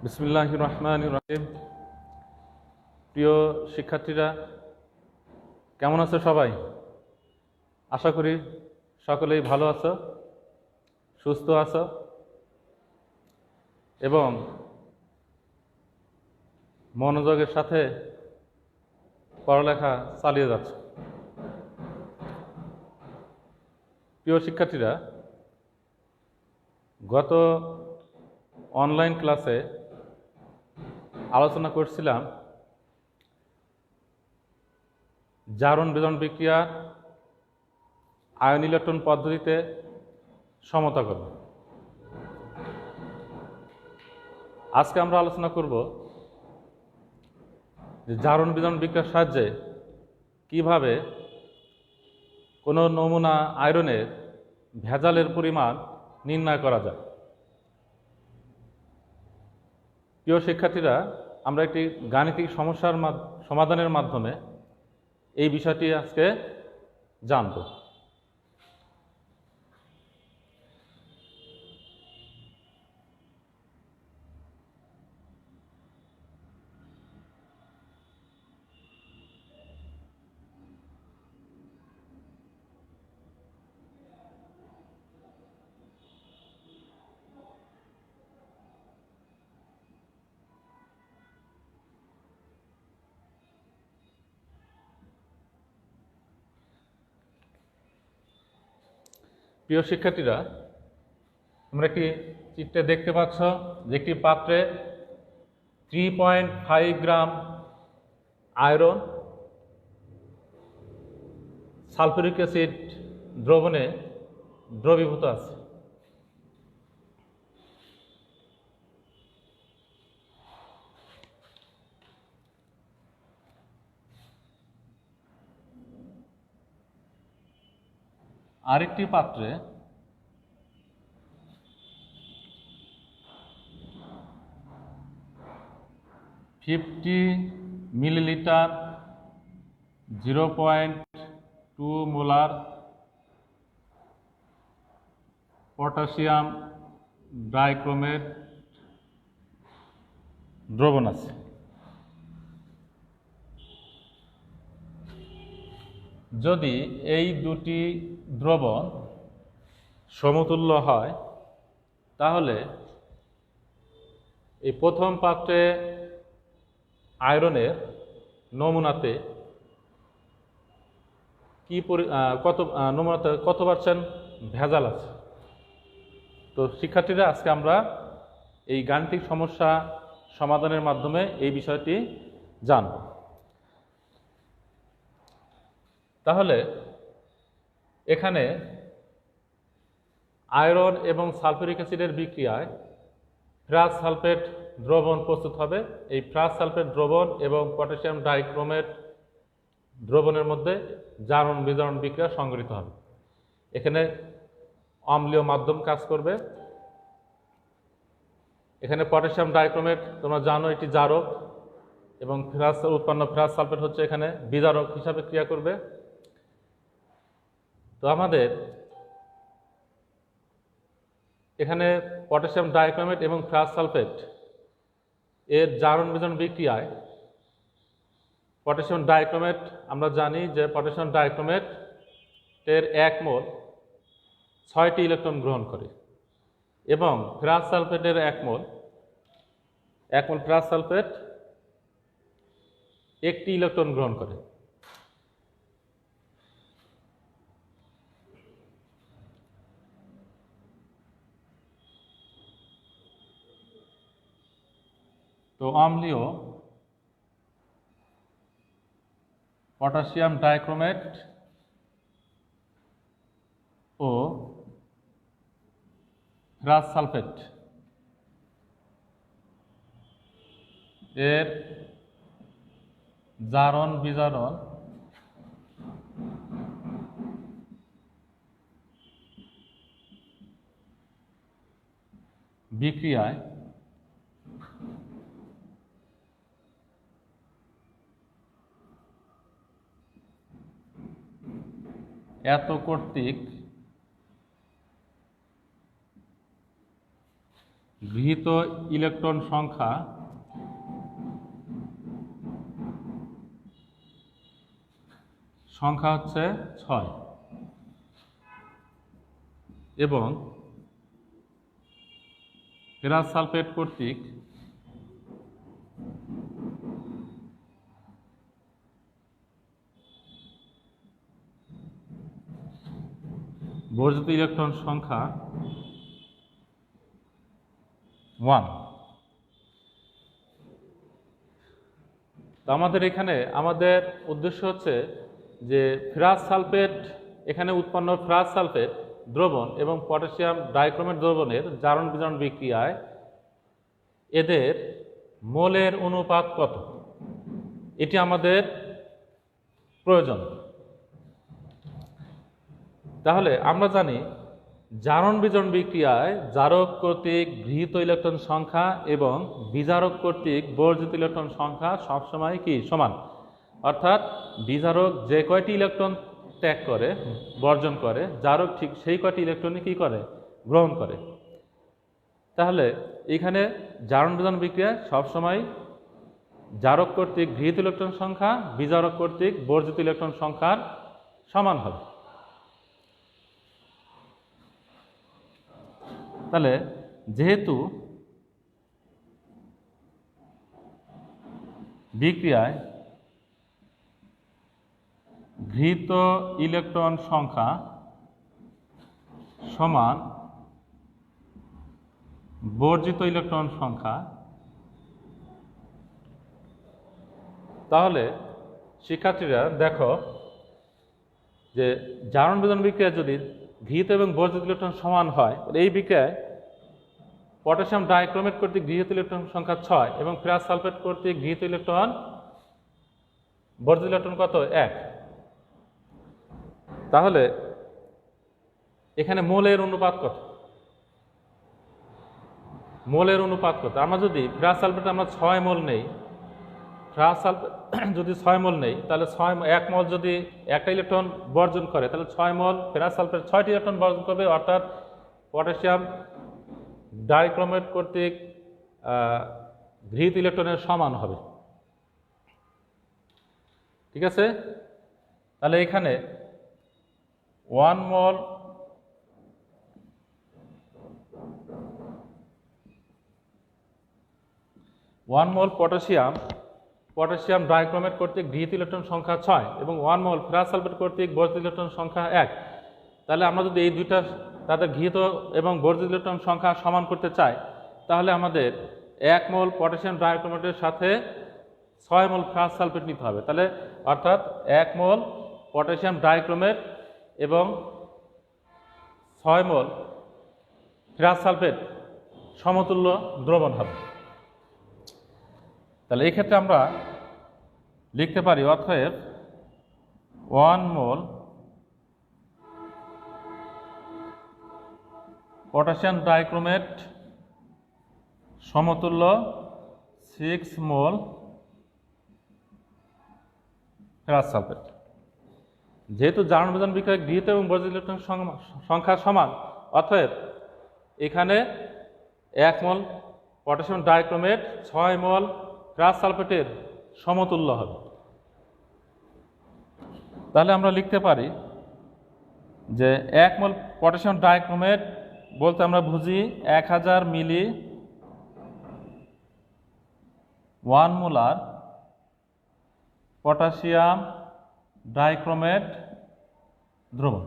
বিসমিল্লাহির রহমানির রহিম। প্রিয় শিক্ষার্থীরা, কেমন আছো সবাই? আশা করি সকলেই ভালো আছো, সুস্থ আছো এবং মনোযোগের সাথে পড়ালেখা চালিয়ে যাচ্ছ। প্রিয় শিক্ষার্থীরা, গত অনলাইন ক্লাসে আলোচনা করছিলাম জারণ বিজারণ বিক্রিয়া আয়ন ইলেকট্রন পদ্ধতিতে সমতা করব। আজকে আমরা আলোচনা করব যে জারণ বিজারণ বিক্রিয়ার সাহায্যে কিভাবে কোনো নমুনা আয়রনের ভেজালের পরিমাণ নির্ণয় করা যায়। প্রিয় শিক্ষার্থীরা, আমরা একটি গাণিতিক সমস্যার সমাধানের মাধ্যমে এই বিষয়টি আজকে জানব। প্রিয় শিক্ষার্থীরা, তোমরা একটি চিত্রে দেখতে পাচ্ছ যে একটি পাত্রে 3.5 গ্রাম আয়রন সালফিউরিক অ্যাসিড দ্রবণে দ্রবীভূত আছে। আরেকটি পাত্রে 50 মিলিলিটার 0.2 মোলার পটাশিয়াম ডাইক্রোমেট দ্রবণ আছে। যদি এই দুটি দ্রবণ সমতুল্য হয় তাহলে এই প্রথম পাত্রে আয়রনের নমুনাতে নমুনাতে কত পার্সেন্ট ভেজাল আছে। তো শিক্ষার্থীরা, আজকে আমরা এই গাণিতিক সমস্যা সমাধানের মাধ্যমে এই বিষয়টি জানব। তাহলে এখানে আয়রন এবং সালফিউরিক অ্যাসিডের বিক্রিয়ায় ফেরাস সালফেট দ্রবণ প্রস্তুত হবে। এই ফেরাস সালফেট দ্রবণ এবং পটাশিয়াম ডাইক্রোমেট দ্রবণের মধ্যে জারণ বিজারণ বিক্রিয়া সংঘটিত হবে। এখানে অম্লীয় মাধ্যম কাজ করবে। এখানে পটাশিয়াম ডাইক্রোমেট তোমরা জানো এটি জারক এবং উৎপন্ন ফেরাস সালফেট হচ্ছে এখানে বিজারক হিসাবে ক্রিয়া করবে। তো আমাদের এখানে পটাশিয়াম ডাইক্রোমেট এবং ফেরাস সালফেট এর জারণ বিজারণ বিক্রিয়ায় পটাশিয়াম ডাইক্রোমেট, আমরা জানি যে পটাশিয়াম ডাইক্রোমেট এর 1 মোল 6টি ইলেকট্রন গ্রহণ করে এবং ফেরাস সালফেটের 1 মোল ফেরাস সালফেট 1টি ইলেকট্রন গ্রহণ করে। তো অম্লীয় পটাশিয়াম ডাইক্রোমেট ও ফেরাস সালফেট এর জারণ বিজারণ বিক্রিয়ায় এত কর্তৃক গৃহীত ইলেকট্রন সংখ্যা হচ্ছে 6 এবং ফেরাস সালফেট কর্তৃক বর্জিত ইলেকট্রন সংখ্যা 1। তো আমাদের এখানে আমাদের উদ্দেশ্য হচ্ছে যে ফেরাস সালফেট, এখানে উৎপন্ন ফেরাস সালফেট দ্রবণ এবং পটাশিয়াম ডাইক্রোমেট দ্রবণের জারণ বিজারণ বিক্রিয়ায় এদের মোলের অনুপাত কত, এটি আমাদের প্রয়োজন। তাহলে আমরা জানি জারণ বিজারণ বিক্রিয়ায় জারক কর্তৃক গৃহীত ইলেকট্রন সংখ্যা এবং বিজারক কর্তৃক বর্জিত ইলেকট্রন সংখ্যা সবসময় কি সমান, অর্থাৎ বিজারক যে কয়টি ইলেকট্রন ত্যাগ করে বর্জন করে, জারক ঠিক সেই কয়টি ইলেকট্রনই কি করে গ্রহণ করে। তাহলে এখানে জারণ বিজারণ বিক্রিয়ায় সবসময় জারক কর্তৃক গৃহীত ইলেকট্রন সংখ্যা বিজারক কর্তৃক বর্জিত ইলেকট্রন সংখ্যার সমান হবে। তাহলে যেহেতু বিক্রিয়ায় গৃহীত ইলেকট্রন সংখ্যা সমান বর্জিত ইলেকট্রন সংখ্যা, তাহলে শিক্ষার্থীরা দেখো যে জারণ বিজারণ বিক্রিয়া যদি গৃহীত এবং বর্জিত ইলেকট্রন সমান হয়, এই বিক্রিয়ায় পটাশিয়াম ডাইক্রোমেট কর্তৃক গৃহীত ইলেকট্রন সংখ্যা 6 এবং ফেরাস সালফেট কর্তৃক গৃহীত ইলেকট্রন বর্জিত ইলেকট্রন কত 1। তাহলে এখানে মোলের অনুপাত কত, মোলের অনুপাত কত? আমরা যদি ফেরাস সালফেট আমরা 6 মোল নেই, ফেরাস সালফেট যদি 6 মোল নেই, তাহলে 1 মোল যদি একটা ইলেকট্রন বর্জন করে, তাহলে 6 মোল ফেরাস সালফেট 6টি ইলেকট্রন বর্জন করবে, অর্থাৎ পটাশিয়াম ডাইক্রোমেট কর্তৃক গৃহীত ইলেকট্রনের সমান হবে। ঠিক আছে? তাহলে এখানে 1 মোল পটাশিয়াম ডাইক্রোমেট কর্তৃক গৃহীত ইলেকট্রন সংখ্যা 6 এবং 1 মোল ফেরাস সালফেট কর্তৃক বর্জিত ইলেকট্রন সংখ্যা 1। তাহলে আমরা যদি এই দুইটা তাদের গৃহীত এবং বর্জিত ইলেকট্রন সংখ্যা সমান করতে চাই, তাহলে আমাদের 1 মোল পটাশিয়াম ডাইক্রোমেটের সাথে 6 মোল ফেরাস সালফেট নিতে হবে। তাহলে অর্থাৎ 1 মোল পটাশিয়াম ডাইক্রোমেট এবং 6 মোল ফেরাস সালফেট সমতুল্য দ্রবণ হবে। তাহলে এই ক্ষেত্রে আমরা লিখতে পারি অতএব 1 মোল পটাশিয়াম ডাইক্রোমেট সমতুল্য 6 মোল ফেরাস সালফেট। যেহেতু জারণ বিজারণ বিক্রিয়ায় গৃহীত এবং বর্জিত ইলেকট্রন সংখ্যা সমান, অতএব এখানে 1 মোল পটাশিয়াম ডাইক্রোমেট 6 মোল ফেরাস সালফেটের সমতুল্য হবে। তাহলে আমরা লিখতে পারি যে 1 মোল পটাশিয়াম ডাইক্রোমেট বলতে আমরা বুঝি 1000 মিলি 1 মোলার পটাশিয়াম ডাইক্রোমেট দ্রবণ।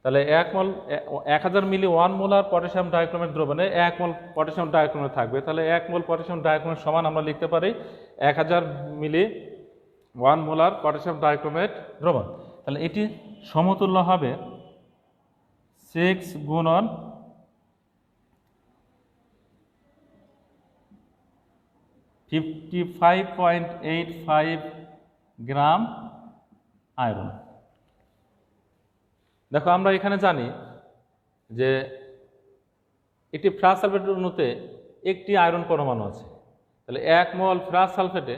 তাহলে 1000 মিলি 1 মোলার পটাশিয়াম ডাইক্রোমেট দ্রবণে 1 মোল পটাশিয়াম ডাইক্রোমেট থাকবে। তাহলে 1 মোল পটাশিয়াম ডাইক্রোমেট সমান আমরা লিখতে পারি 1000 মিলি 1 মোলার পটাশিয়াম ডাইক্রোমেট দ্রবণ। তাহলে এটি সমতুল্য হবে 6 গুণন 55.85 গ্রাম আয়রন। দেখো আমরা এখানে জানি যে একটি ফেরাস সালফেটের অণুতে একটি আয়রন পরমাণু আছে। তাহলে 1 মোল ফেরাস সালফেটে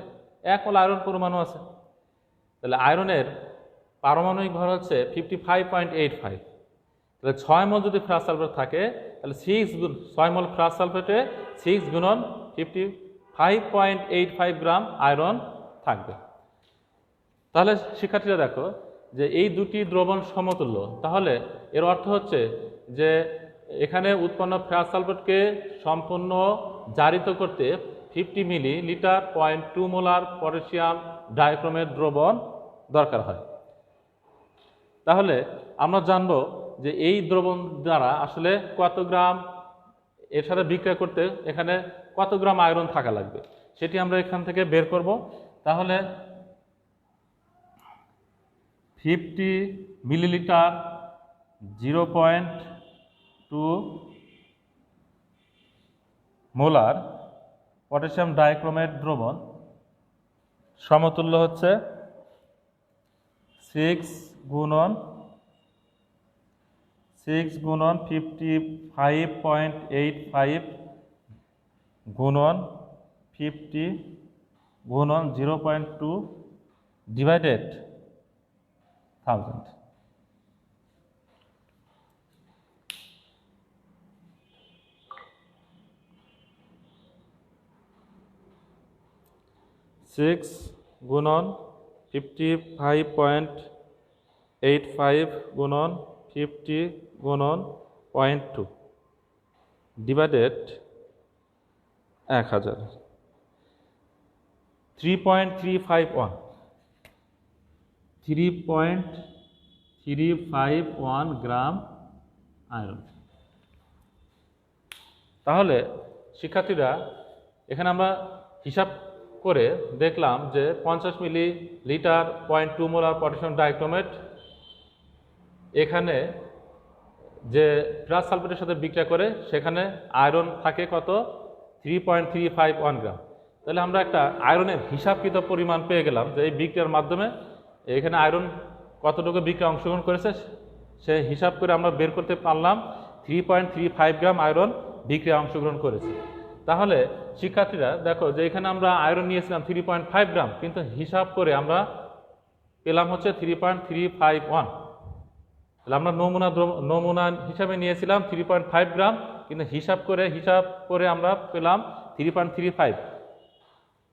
1 মোল আয়রন পরমাণু আছে। তাহলে আয়রনের পারমাণবিক ভর হচ্ছে 55.85। তাহলে 6 মোল যদি ফেরাস সালফেট থাকে তাহলে 6 মোল ফেরাস সালফেটে 6 গুণন 55.85 গ্রাম আয়রন থাকবে। তাহলে শিক্ষার্থীরা দেখো যে এই দুটি দ্রবণ সমতুল্য, তাহলে এর অর্থ হচ্ছে যে এখানে উৎপন্ন ফেরাস সালফেটকে সম্পূর্ণ জারিত করতে 50 মিলিলিটার 0.2 মোলার পটাশিয়াম ডাইক্রোমেট দ্রবণ দরকার হয়। তাহলে আমরা জানবো যে এই দ্রবণ দ্বারা আসলে কত গ্রাম, এর সাথে বিক্রিয়া করতে এখানে কত গ্রাম আয়রন থাকা লাগবে সেটি আমরা এখান থেকে বের করব। তাহলে 50 মিলিলিটার 0.2 মোলার পটাশিয়াম ডাইক্রোমেট দ্রবণ সমতুল্য হচ্ছে 6 গুণন 55.85 গুণন 50 গুণন 0.2 ডিভাইডেড 1000। সিক্স গুণন 55.85 গুণন 50 গুণন 0.2 ডিভাইডেড 1000, 3.351 গ্রাম আয়রন। তাহলে শিক্ষার্থীরা এখানে আমরা হিসাব করে দেখলাম যে 50 মিলিলিটার 0.2 মোলার পটাশিয়াম ডাইক্রোমেট এখানে যে ফেরাস সালফেটের সাথে বিক্রিয়া করে সেখানে আয়রন থাকে কত, 3.351 গ্রাম। তাহলে আমরা একটা আয়রনের হিসাবকৃত পরিমাণ পেয়ে গেলাম যে এই বিক্রিয়ার মাধ্যমে এখানে আয়রন কতটুকু বিক্রিয়া অংশগ্রহণ করেছে সে হিসাব করে আমরা বের করতে পারলাম 3.35 গ্রাম আয়রন বিক্রিয়া অংশগ্রহণ করেছে। তাহলে শিক্ষার্থীরা দেখো যে এখানে আমরা আয়রন নিয়েছিলাম 3.5 গ্রাম, কিন্তু হিসাব করে আমরা পেলাম হচ্ছে 3.351। তাহলে আমরা নমুনা হিসাবে নিয়েছিলাম 3.5 গ্রাম, কিন্তু হিসাব করে আমরা পেলাম 3.35।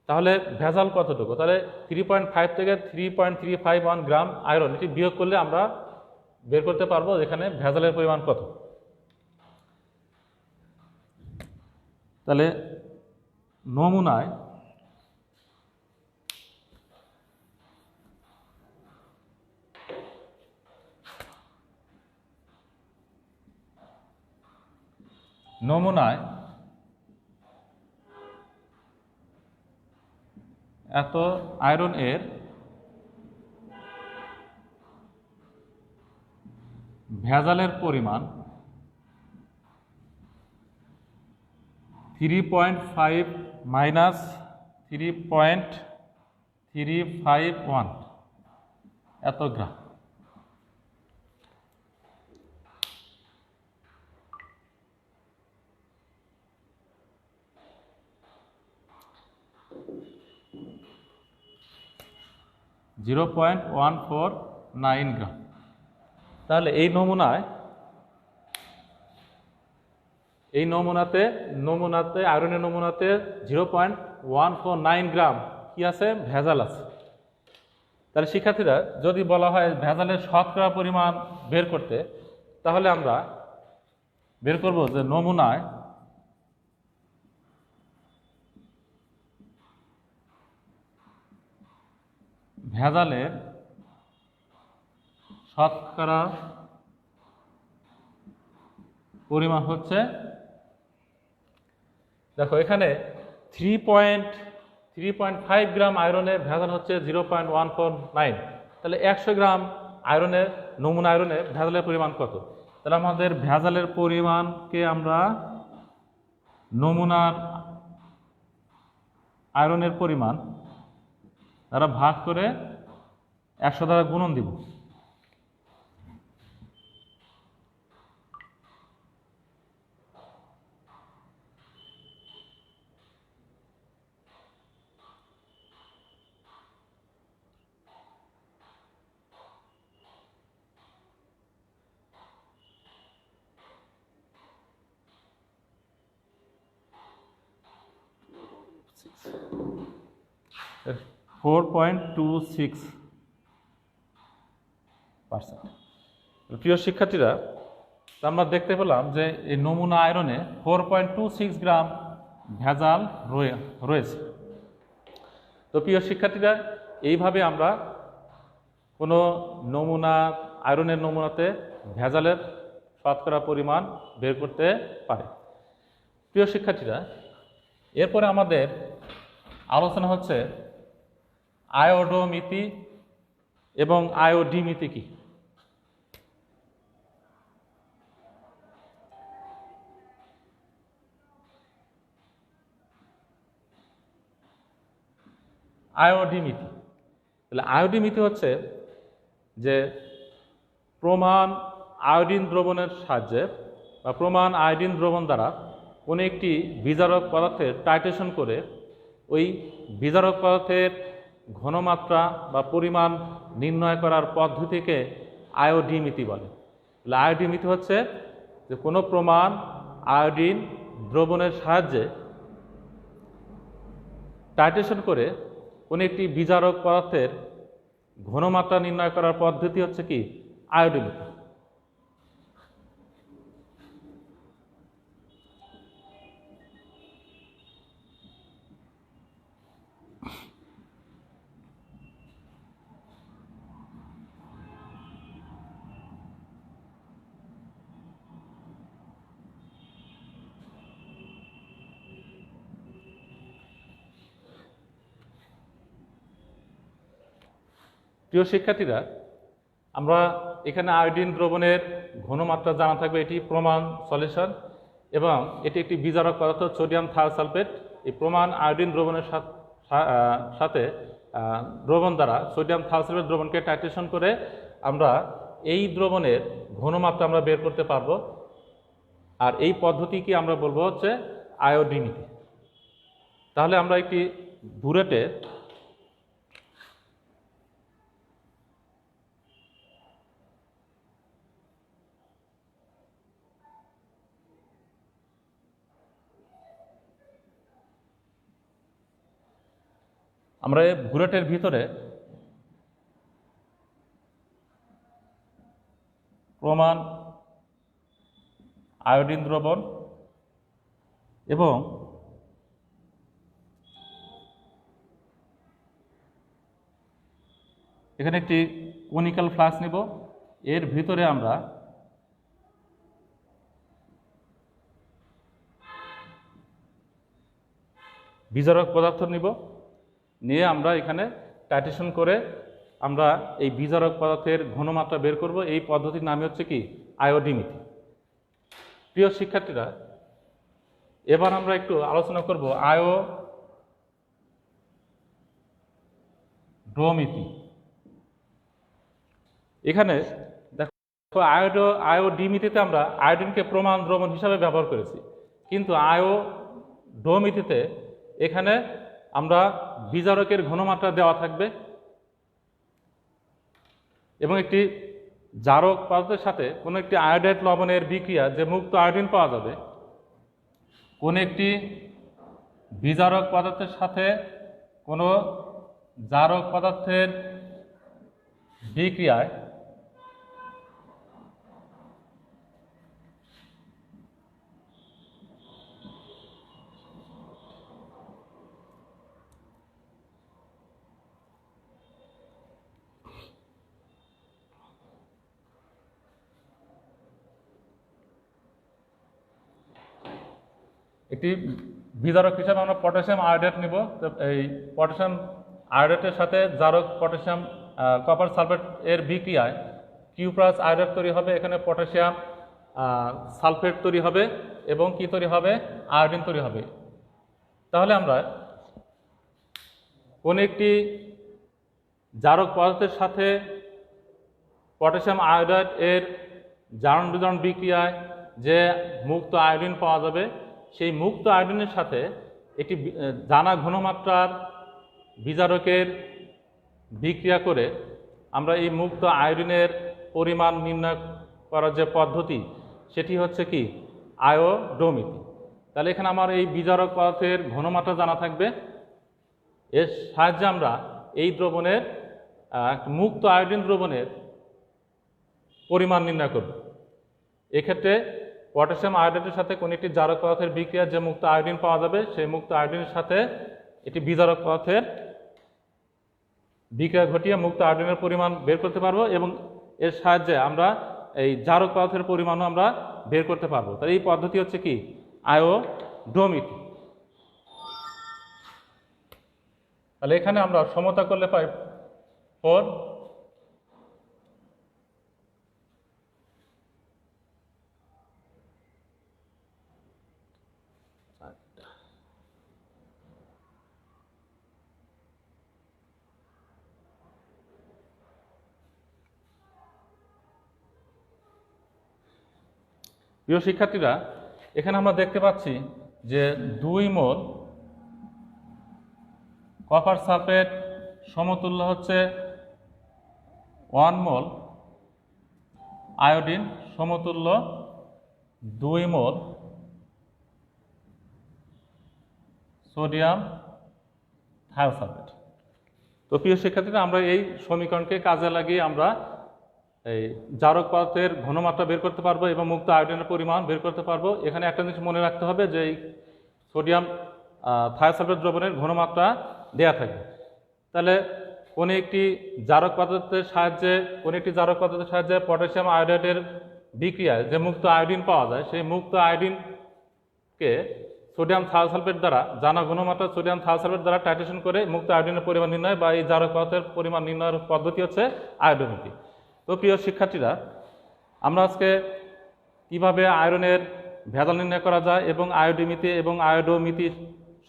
তাহলে ভেজাল কতটুকু, তাহলে 3.5 থেকে 3.351 গ্রাম আয়রন এটি বিয়োগ করলে আমরা বের করতে পারবো এখানে ভেজালের পরিমাণ কত। তাহলে নমুনায় এত আয়রন এর ভেজালের পরিমাণ 3.5 মাইনাস 3.351 এত গ্রাম। (0.149 গ্রাম। তাহলে এই নমুনাতে আয়রনের নমুনাতে 0.149 গ্রাম কি আছে, ভেজাল আছে। তাহলে শিক্ষার্থীরা যদি বলা হয় ভেজালের শতকরা পরিমাণ বের করতে, তাহলে আমরা বের করব যে নমুনায় ভেজালের শতকরা পরিমাণ হচ্ছে, দেখো এখানে 3.5 গ্রাম আয়রনের ভেজাল হচ্ছে 0.149। তাহলে 100 গ্রাম আয়রনের নমুনা আয়রনের ভেজালের পরিমাণ কত? তাহলে আমাদের ভেজালের পরিমাণকে আমরা নমুনার আয়রনের পরিমাণ দ্বারা ভাগ করে 100 দ্বারা গুণন দিব। 4.26%। প্রিয় শিক্ষার্থীরা, আমরা দেখতে পেলাম যে এই নমুনা আয়রনে 4.26 গ্রাম ভেজাল রয়েছে। তো প্রিয় শিক্ষার্থীরা, এইভাবে আমরা কোনো নমুনা আয়রনের নমুনাতে ভেজালের শতকরা পরিমাণ বের করতে পারি। প্রিয় শিক্ষার্থীরা, এরপরে আমাদের আলোচনা হচ্ছে আয়োডোমিতি এবং আয়োডিমিতি কি। আয়োডিমিতি, তাহলে আয়োডিমিতি হচ্ছে যে প্রমাণ আয়োডিন দ্রবণের সাহায্যে বা প্রমাণ আয়োডিন দ্রবণ দ্বারা কোনো একটি বিজারক পদার্থের টাইট্রেশন করে ওই বিজারক পদার্থের ঘনমাত্রা বা পরিমাণ নির্ণয় করার পদ্ধতিকে আয়োডিমিতি বলে। তাহলে আয়োডিমিতি হচ্ছে যে কোনো প্রমাণ আয়োডিন দ্রবণের সাহায্যে টাইট্রেশন করে কোনো একটি বিজারক পদার্থের ঘনমাত্রা নির্ণয় করার পদ্ধতি হচ্ছে কি আয়োডিমিতি। প্রিয় শিক্ষার্থীরা, আমরা এখানে আয়োডিন দ্রবণের ঘনমাত্রা জানা থাকবে, এটি প্রমাণ সলিউশন এবং এটি একটি বিজারক পদার্থ সোডিয়াম থায়োসালফেট। এই প্রমাণ আয়োডিন দ্রবণের সাথে দ্রবণ দ্বারা সোডিয়াম থায়োসালফেট দ্রবণকে টাইট্রেশন করে আমরা এই দ্রবণের ঘনমাত্রা আমরা বের করতে পারবো। আর এই পদ্ধতিকে আমরা বলবো হচ্ছে আয়োডিমিতি। তাহলে আমরা একটি বুলেটে আমরা এই বুলেটের ভিতরে প্রমাণ আয়োডিন দ্রবণ এবং এখানে একটি কনিক্যাল ফ্লাস্ক নেব। এর ভিতরে আমরা বিজারক পদার্থ নিব, নিয়ে আমরা এখানে টাইট্রেশন করে আমরা এই বিজারক পদার্থের ঘনমাত্রা বের করব। এই পদ্ধতির নাম হচ্ছে কি আয়োডিমিতি। প্রিয় শিক্ষার্থীরা, এবার আমরা একটু আলোচনা করব আয়োডোমিতি। এখানে দেখো আয়োডিমিতিতে আমরা আয়োডিনকে প্রমাণ দ্রবণ হিসাবে ব্যবহার করেছি, কিন্তু আয়োডোমিতিতে এখানে আমরা বিজারকের ঘনমাত্রা দেওয়া থাকবে এবং একটি জারক পদার্থের সাথে কোনো একটি আয়োডাইড লবণের বিক্রিয়া যে মুক্ত আয়োডিন পাওয়া যাবে, কোন একটি বিজারক পদার্থের সাথে কোনো জারক পদার্থের বিক্রিয়ায় একটি বিজারক হিসাবে আমরা পটাশিয়াম আয়োডাইড নিব। এই পটাশিয়াম আয়োডাইডের সাথে জারক পটাশিয়াম কপার সালফেট এর বিক্রিয়ায় কিউপ্রাস আয়োডাইড তৈরি হবে, এখানে পটাশিয়াম সালফেট তৈরি হবে এবং কি তৈরি হবে আয়োডিন তৈরি হবে। তাহলে আমরা কোন একটি জারক পদার্থের সাথে পটাশিয়াম আয়োডাইড এর জারণ বিজারণ বিক্রিয়ায় যে মুক্ত আয়োডিন পাওয়া যাবে, সেই মুক্ত আয়োডিনের সাথে একটি জানা ঘনমাত্রার বিজারকের বিক্রিয়া করে আমরা এই মুক্ত আয়োডিনের পরিমাণ নির্ণয় করার যে পদ্ধতি সেটি হচ্ছে কি আয়োডোমিতি। তাহলে এখানে আমার এই বিজারক পদার্থের ঘনমাত্রা জানা থাকবে এর সাহায্যে আমরা এই দ্রবণের মুক্ত আয়োডিন দ্রবণের পরিমাণ নির্ণয় করব। এক্ষেত্রে পটাশিয়াম আয়োডাইডের সাথে কোনো একটি জারক পদার্থের বিক্রিয়া যে মুক্ত আয়োডিন পাওয়া যাবে সেই মুক্ত আয়োডিনের সাথে একটি বিজারক পদার্থের বিক্রিয়া ঘটিয়ে মুক্ত আয়োডিনের পরিমাণ বের করতে পারবো এবং এর সাহায্যে আমরা এই জারক পদার্থের পরিমাণও আমরা বের করতে পারবো। তাহলে এই পদ্ধতি হচ্ছে কি আয়োডোমিটি। তাহলে এখানে আমরা সমতা করলে পাই 4 প্রিয় শিক্ষার্থীরা, এখানে আমরা দেখতে পাচ্ছি যে 2 মোল কপার সালফেট সমতুল্য হচ্ছে 1 মোল আয়োডিন সমতুল্য 2 মোল সোডিয়াম থায়োসালফেট। তো প্রিয় শিক্ষার্থীরা, আমরা এই সমীকরণকে কাজে লাগিয়ে আমরা এই জারক পদার্থের ঘনমাত্রা বের করতে পারবো এবং মুক্ত আয়োডিনের পরিমাণ বের করতে পারবো। এখানে একটা জিনিস মনে রাখতে হবে যে এই সোডিয়াম থায়োসালফেট দ্রবণের ঘনমাত্রা দেয়া থাকবে। তাহলে কোনো একটি জারক পদার্থের সাহায্যে পটাশিয়াম আয়োডাইডের বিক্রিয়ায় যে মুক্ত আয়োডিন পাওয়া যায় সেই মুক্ত আয়োডিনকে সোডিয়াম থায়োসালফেট দ্বারা জানা ঘনমাত্রা সোডিয়াম থায়োসালফেট দ্বারা টাইট্রেশন করে মুক্ত আয়োডিনের পরিমাণ নির্ণয় বা এই জারক পদার্থের পরিমাণ নির্ণয়ের পদ্ধতি হচ্ছে আয়োডোমিটি। তো প্রিয় শিক্ষার্থীরা, আমরা আজকে কিভাবে আয়রনের ভেদাল নির্ণয় করা যায় এবং আয়োডোমিতি এবং আয়োডোমিতি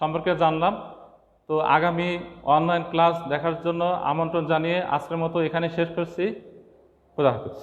সম্পর্কে জানলাম। তো আগামী অনলাইন ক্লাস দেখার জন্য আমন্ত্রণ জানিয়ে আজকের মতো এখানে শেষ করছি। খোদা হাফেজ।